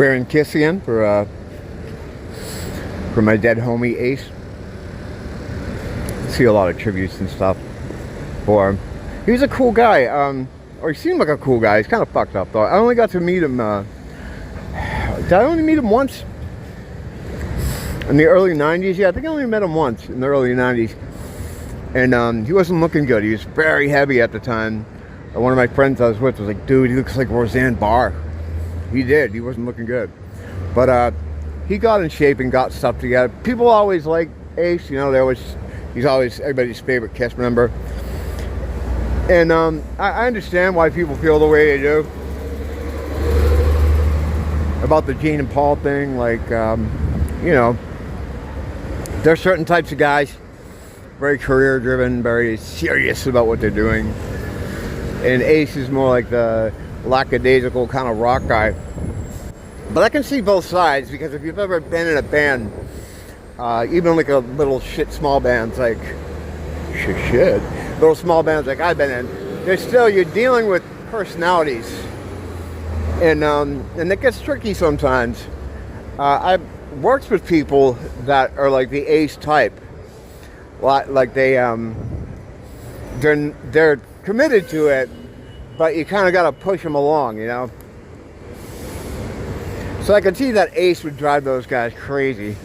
Wearing Kiss again for my dead homie Ace. See a lot of tributes and stuff for him. He was a cool guy, or he seemed like a cool guy. He's kind of fucked up though. I only got to meet him, did I only meet him once? In the early 90s? Yeah, I think I only met him once in the early 90s. And he wasn't looking good. He was very heavy at the time. And one of my friends I was with was like, dude, he looks like Roseanne Barr. He did. He wasn't looking good. But he got in shape and got stuff together. People always like Ace, you know, he's always everybody's favorite Kiss member. And I understand why people feel the way they do about the Gene and Paul thing. Like, you know, there are certain types of guys, very career driven, very serious about what they're doing. And Ace is more like the lackadaisical kind of rock guy. But I can see both sides, because if you've ever been in a band, even like a little small bands like little small bands like I've been in, you're dealing with personalities, and it gets tricky sometimes. I've worked with people that are like the Ace type, like they're committed to it, but you kind of got to push them along, you know. So I could see that Ace would drive those guys crazy.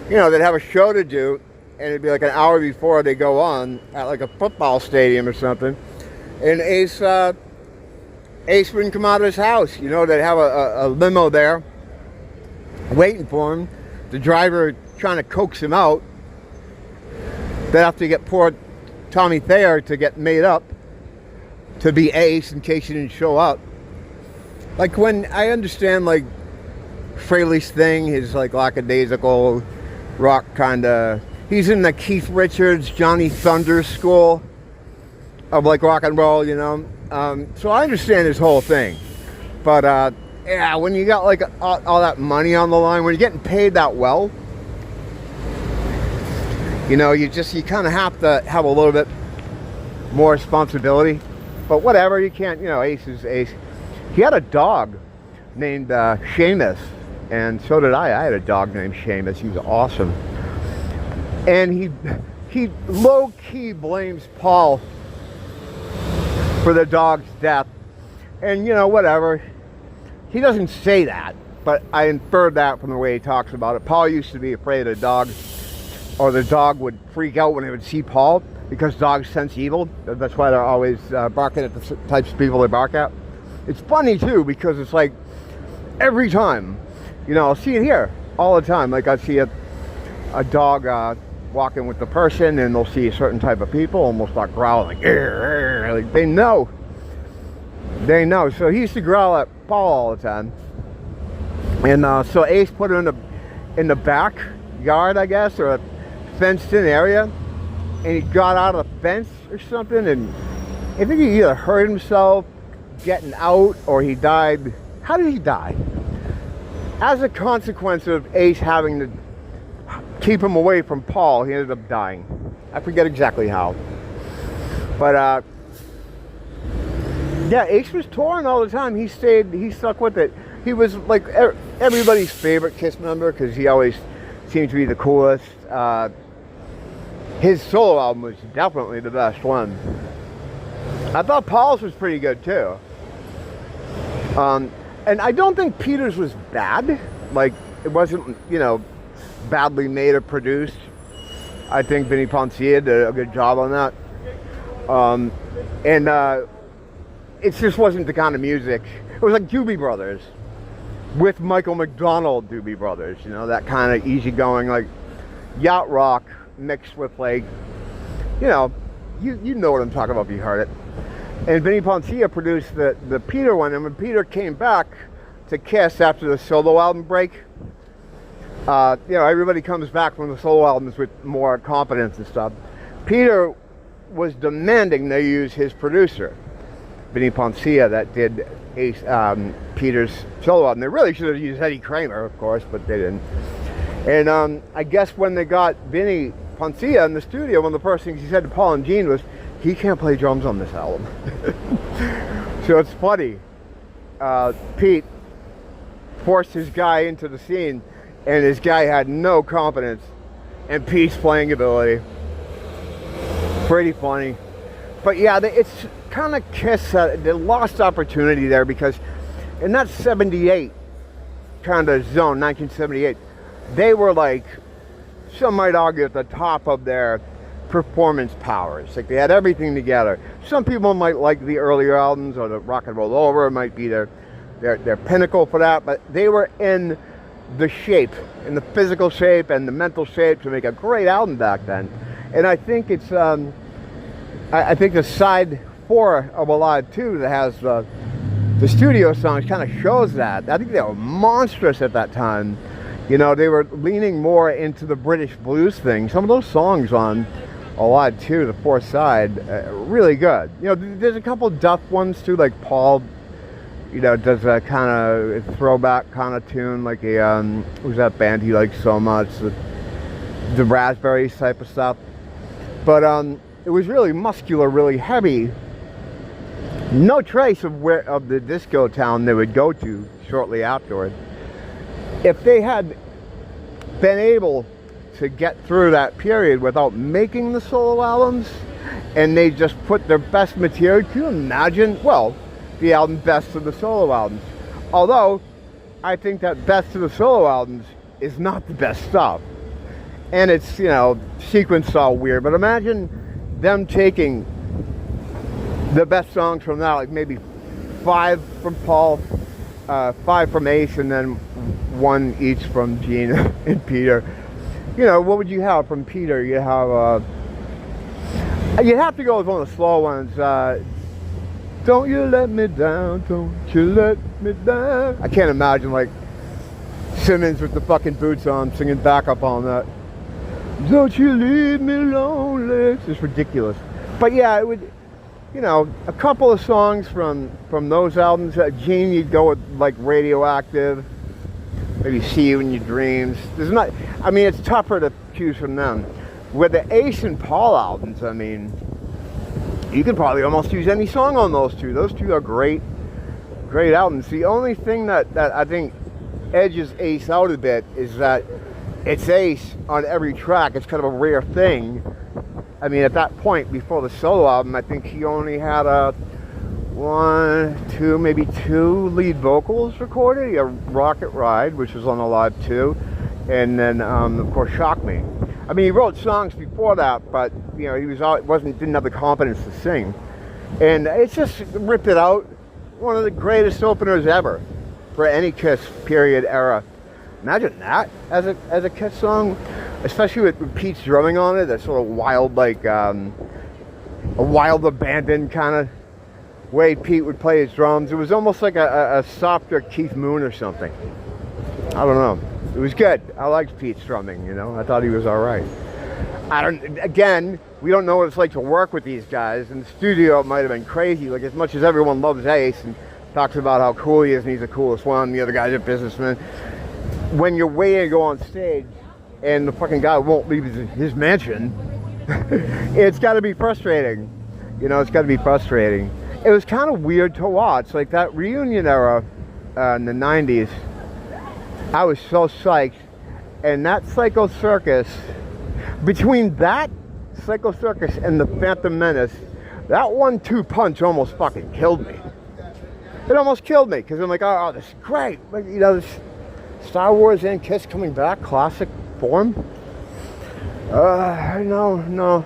You know, they'd have a show to do, and it'd be like an hour before they go on at like a football stadium or something. And Ace wouldn't come out of his house. You know, they'd have a limo there waiting for him. The driver trying to coax him out. They'd have to get poor Tommy Thayer to get made up to be Ace in case he didn't show up. Like, when I understand, like, Frehley's thing, his like lackadaisical rock kind of, he's in the Keith Richards, Johnny Thunder school of like rock and roll, you know. So I understand his whole thing, but yeah, when you got like all that money on the line, when you're getting paid that well, you know, you kind of have to have a little bit more responsibility. But whatever, you can't, you know, Ace is Ace. He had a dog named Seamus. And so did I. I had a dog named Seamus. He was awesome. And he low-key blames Paul for the dog's death. And, you know, whatever. He doesn't say that, but I inferred that from the way he talks about it. Paul used to be afraid of the dog, or the dog would freak out when it would see Paul, because dogs sense evil. That's why they're always barking at the types of people they bark at. It's funny, too, because it's like every time, you know, I'll see it here all the time. Like, I see a dog walking with the person, and they'll see a certain type of people, and they'll start growling, like they know. They know. So he used to growl at Paul all the time. And so Ace put him in the backyard, I guess, or a fenced-in area, and he got out of the fence or something, and I think he either hurt himself getting out, or he died. How did he die? As a consequence of Ace having to keep him away from Paul, he ended up dying. I forget exactly how. But, yeah, Ace was touring all the time. He stuck with it. He was like everybody's favorite Kiss member, because he always seemed to be the coolest. His solo album was definitely the best one. I thought Paul's was pretty good, too. And I don't think Peter's was bad. Like, it wasn't, you know, badly made or produced. I think Vinnie Poncia did a good job on that. It just wasn't the kind of music. It was like Doobie Brothers with Michael McDonald Doobie Brothers, you know, that kind of easygoing, like, yacht rock mixed with, like, you know what I'm talking about if you heard it. And Vinnie Poncia produced the Peter one, and when Peter came back to Kiss after the solo album break, you know, everybody comes back from the solo albums with more confidence and stuff. Peter was demanding they use his producer, Vinnie Poncia, that did Peter's solo album. They really should have used Eddie Kramer, of course, but they didn't. And I guess when they got Vinnie Poncia in the studio, one of the first things he said to Paul and Gene was, he can't play drums on this album. So it's funny. Pete forced his guy into the scene, and his guy had no confidence and Pete's playing ability. Pretty funny. But yeah, it's kind of Kiss, the lost opportunity there, because in that 78 kind of zone, 1978, they were like, some might argue, at the top of their performance powers. Like, they had everything together. Some people might like the earlier albums, or the Rock and Roll Over might be their pinnacle for that, but they were in the shape, in the physical shape and the mental shape to make a great album back then. And I think it's I think the side 4 of Alive 2 that has the studio songs kind of shows that. I think they were monstrous at that time. You know, they were leaning more into the British blues thing. Some of those songs on Alive 2, the 4th side, really good. You know, there's a couple Duff ones too, like Paul, you know, does a kind of throwback kind of tune, like a who's that band he likes so much, the Raspberries type of stuff. But it was really muscular, really heavy. No trace of the disco town they would go to shortly afterward. If they had been able to get through that period without making the solo albums, and they just put their best material, can you imagine? Well, the album Best of the Solo Albums. Although, I think that Best of the Solo Albums is not the best stuff. And it's, you know, sequenced all weird. But imagine them taking the best songs from that, like maybe 5 from Paul, 5 from Ace, and then 1 each from Gene and Peter. You know, what would you have from Peter? You have, you'd have to go with one of the slow ones. Don't you let me down, don't you let me down. I can't imagine, like, Simmons with the fucking boots on singing backup on that. Don't you leave me lonely. It's just ridiculous. But yeah, it would, you know, a couple of songs from those albums. Gene, you'd go with, like, Radioactive. Maybe See You in Your Dreams. There's not, I mean, it's tougher to choose from them. With the Ace and Paul albums, I mean, you could probably almost use any song on those two. Those two are great albums. The only thing that I think edges Ace out a bit is that it's Ace on every track. It's kind of a rare thing. I mean, at that point, before the solo album, I think he only had 1, 2, maybe 2 lead vocals recorded. He had Rocket Ride, which was on Alive 2, and then, of course, Shock Me. I mean, he wrote songs before that, but, you know, he didn't have the confidence to sing. And it's just ripped it out. One of the greatest openers ever for any Kiss period era. Imagine that as a Kiss song, especially with Pete's drumming on it. That sort of wild, like a wild abandoned kind of way Pete would play his drums. It was almost like a softer Keith Moon or something. I don't know. It was good. I liked Pete's drumming, you know. I thought he was all right. Again, we don't know what it's like to work with these guys. In the studio, it might have been crazy. Like, as much as everyone loves Ace and talks about how cool he is and he's the coolest one, the other guy's a businessman. When you're waiting to go on stage and the fucking guy won't leave his mansion, it's got to be frustrating. You know, it's got to be frustrating. It was kind of weird to watch. Like, that reunion era in the 90s, I was so psyched. And that Psycho Circus, between that Psycho Circus and the Phantom Menace, that 1-2 punch almost fucking killed me. It almost killed me, because I'm like, oh, this is great. Like, you know, this Star Wars and Kiss coming back, classic form. No.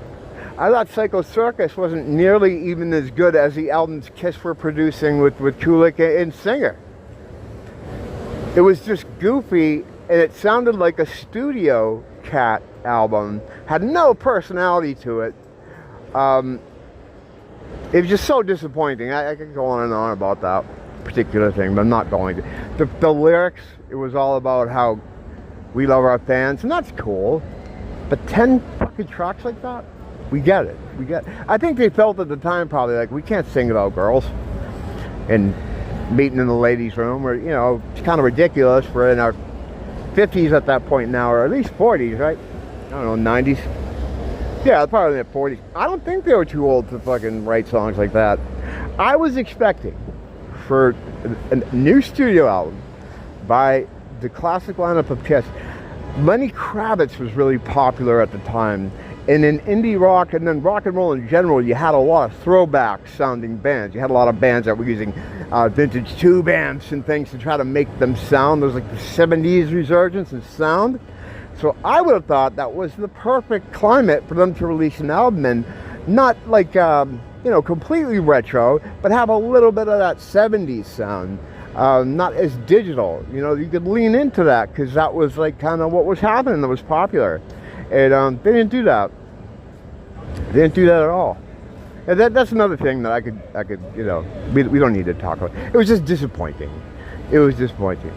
I thought Psycho Circus wasn't nearly even as good as the albums Kiss were producing with Kulick and Singer. It was just goofy, and it sounded like a studio cat album. Had no personality to it. It was just so disappointing. I could go on and on about that particular thing, but I'm not going to. The lyrics, it was all about how we love our fans, and that's cool. But 10 fucking tracks like that? We get it. I think they felt at the time probably like, we can't sing about girls and meeting in the ladies' room, or, you know, it's kind of ridiculous. We're in our 50s at that point now, or at least 40s, right? I don't know, 90s. Yeah, probably in their 40s. I don't think they were too old to fucking write songs like that. I was expecting for a new studio album by the classic lineup of Kiss. Lenny Kravitz was really popular at the time. And in indie rock and then rock and roll in general, you had a lot of throwback sounding bands. You had a lot of bands that were using vintage tube amps and things to try to make them sound. There was like the 70s resurgence in sound. So I would have thought that was the perfect climate for them to release an album and not like, completely retro, but have a little bit of that 70s sound. Not as digital. You could lean into that because that was like kind of what was happening that was popular. And they didn't do that. They didn't do that at all. And that's another thing that I could, we don't need to talk about. It was just disappointing. It was disappointing.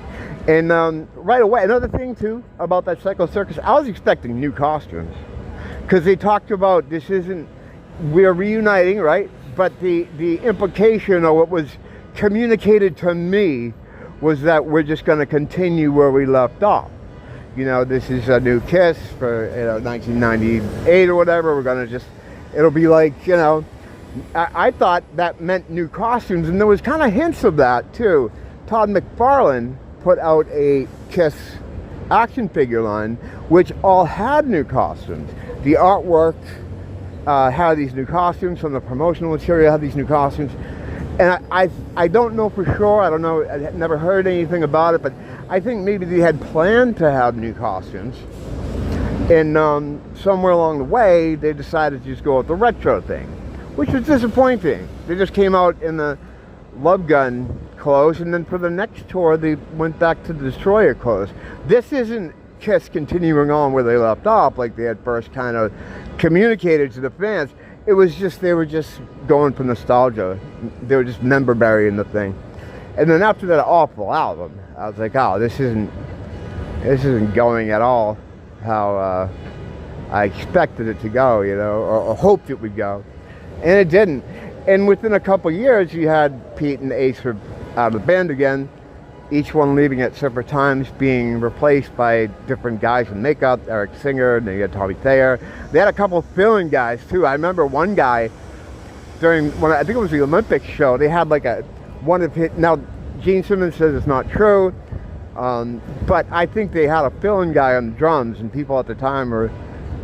And right away, another thing too about that Psycho Circus, I was expecting new costumes because they talked about we're reuniting, right? But the implication of what was communicated to me was that we're just going to continue where we left off. This is a new Kiss for 1998 or whatever. We're gonna it'll be like, I thought that meant new costumes, and there was kind of hints of that too. Todd McFarlane put out a Kiss action figure line, which all had new costumes. The artwork had these new costumes, from the promotional material had these new costumes, and I don't know for sure. I don't know. I never heard anything about it, but I think maybe they had planned to have new costumes, and somewhere along the way they decided to just go with the retro thing, which was disappointing. They just came out in the Love Gun clothes, and then for the next tour they went back to the Destroyer clothes. This isn't Kiss continuing on where they left off like they had first kind of communicated to the fans. It was just, they were just going for nostalgia. They were just member burying the thing. And then after that awful album, I was like, oh, this isn't going at all how I expected it to go, or hoped it would go. And it didn't. And within a couple years, you had Pete and Ace were out of the band again, each one leaving at separate times, being replaced by different guys in makeup. Eric Singer, and then you had Tommy Thayer. They had a couple of fill-in guys too. I remember one guy during I think it was the Olympics show. They had like one of his. Now Gene Simmons says it's not true, but I think they had a fill-in guy on the drums, and people at the time were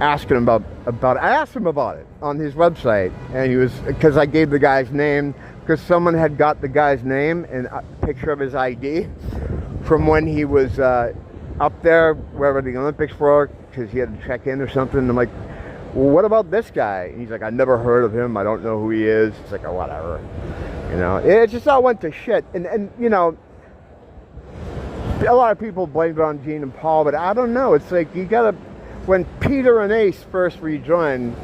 asking him about it. I asked him about it on his website, and he was, because I gave the guy's name, because someone had got the guy's name and a picture of his ID from when he was up there wherever the Olympics were, because he had to check in or something. I'm like, well, what about this guy? And he's like, I never heard of him. I don't know who he is. It's like, oh, whatever. It just all went to shit. And a lot of people blamed it on Gene and Paul, but I don't know. It's like, when Peter and Ace first rejoined,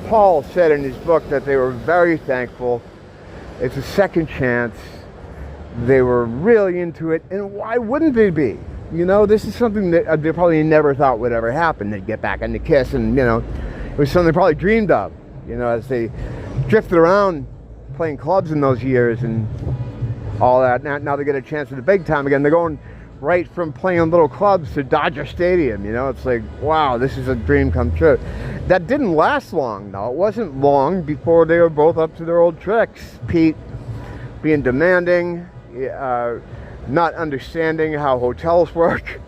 Paul said in his book that they were very thankful. It's a second chance. They were really into it, and why wouldn't they be? This is something that they probably never thought would ever happen. They'd get back into Kiss, and it was something they probably dreamed of. As they drifted around playing clubs in those years and all that. Now they get a chance at the big time again. They're going right from playing in little clubs to Dodger Stadium. It's like, wow, this is a dream come true. That didn't last long, though. It wasn't long before they were both up to their old tricks. Pete being demanding, not understanding how hotels work,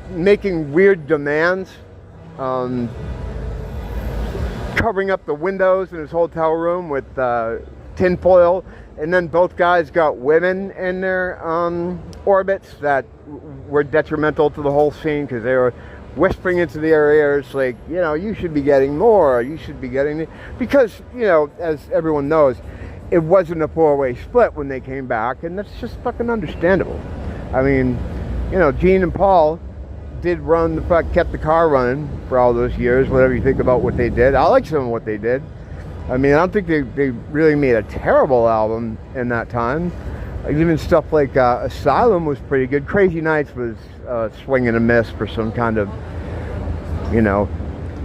making weird demands, covering up the windows in his hotel room with tinfoil. And then both guys got women in their orbits that were detrimental to the whole scene, because they were whispering into their ears like, you should be getting more, you should be getting... Because, as everyone knows, it wasn't a four-way split when they came back, and that's just fucking understandable. I mean, Gene and Paul did kept the car running for all those years, whatever you think about what they did. I like some of what they did. I mean, I don't think they really made a terrible album in that time. Even stuff like Asylum was pretty good. Crazy Nights was swing and a miss for some kind of,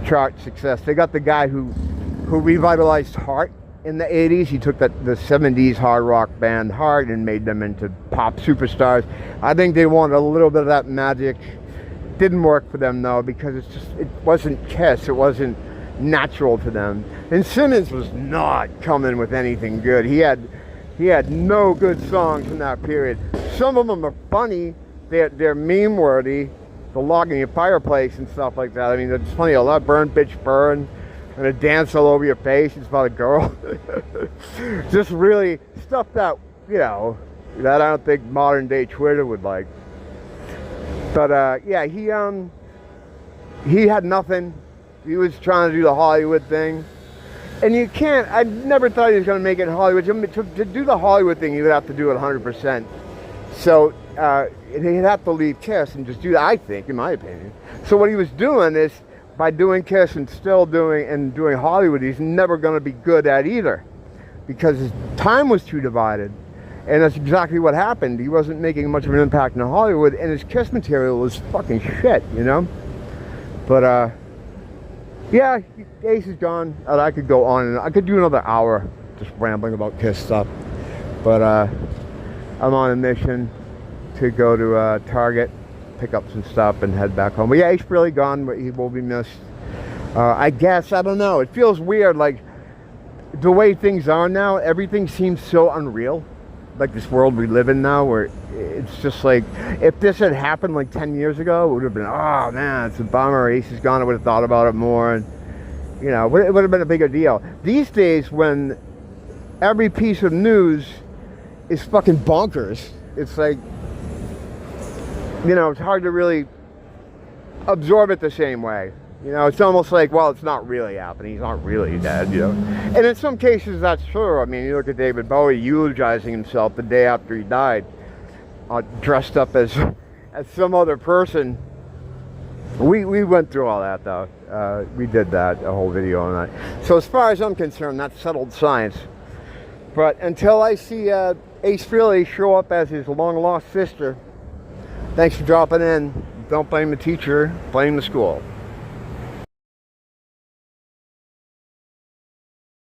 chart success. They got the guy who revitalized Heart in the 80s. He took the 70s hard rock band Heart and made them into pop superstars. I think they wanted a little bit of that magic. Didn't work for them, though, because it wasn't Kiss. It wasn't natural to them. And Simmons was not coming with anything good. He had no good songs in that period. some of them are funny. They're meme worthy. The logging your fireplace and stuff like that. I mean, there's plenty of love. Burn, bitch, burn. And a dance all over your face. It's about a girl. Just really stuff that, you know, that I don't think modern day Twitter would like. But yeah, he had nothing. He was trying to do the Hollywood thing. And you can't, I never thought he was going to make it in Hollywood. To do the Hollywood thing, you would have to do it 100%. So he'd have to leave KISS and just do that, I think, in my opinion. So what he was doing is, by doing KISS and still doing Hollywood, he's never going to be good at either. Because his time was too divided. And that's exactly what happened. He wasn't making much of an impact in Hollywood, and his KISS material was fucking shit, you know? But, yeah, Ace is gone. I could go on, and I could do another hour just rambling about KISS stuff. But, I'm on a mission to go to Target, pick up some stuff, and head back home. But yeah, Ace really gone, but he will be missed. I guess, I don't know. It feels weird, like, the way things are now, everything seems so unreal. Like this world we live in now, where it's just like, if this had happened like 10 years ago, it would have been, oh man, it's a bummer, Ace is gone, I would have thought about it more, and you know, it would have been a bigger deal. These days, when every piece of news is fucking bonkers, it's like, you know, it's hard to really absorb it the same way. You know, it's almost like, well, it's not really happening. He's not really dead, you know. And in some cases, that's true. I mean, you look at David Bowie eulogizing himself the day after he died, dressed up as some other person. We went through all that, though. We did that, a whole video on that. So as far as I'm concerned, that's settled science. But until I see Ace Frehley show up as his long-lost sister, thanks for dropping in. Don't blame the teacher, blame the school.